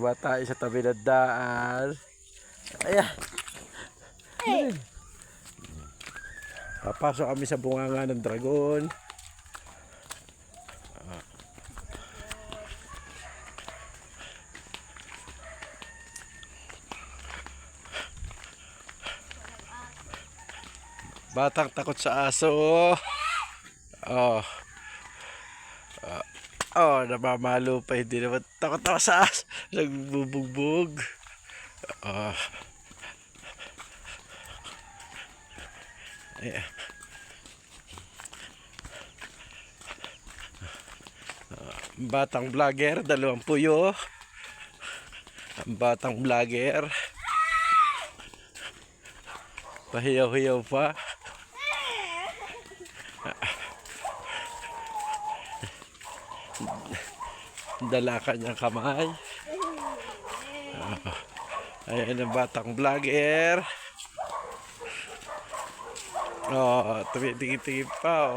Baba tayo sa tabi ng daan. Ayan. Papasok kami sa bunganga ng dragon. Batang takot sa aso. Oh. Namamalo pa. Hindi naman takot ako sa aso. Nagbubugbog. Oh. Ayan. Batang vlogger, dalawang puyo. Ang batang vlogger. Pahiyaw-hiyaw pa. Dala kanyang kamay. Ayan ang batang vlogger. Tumitingin-tingin pa.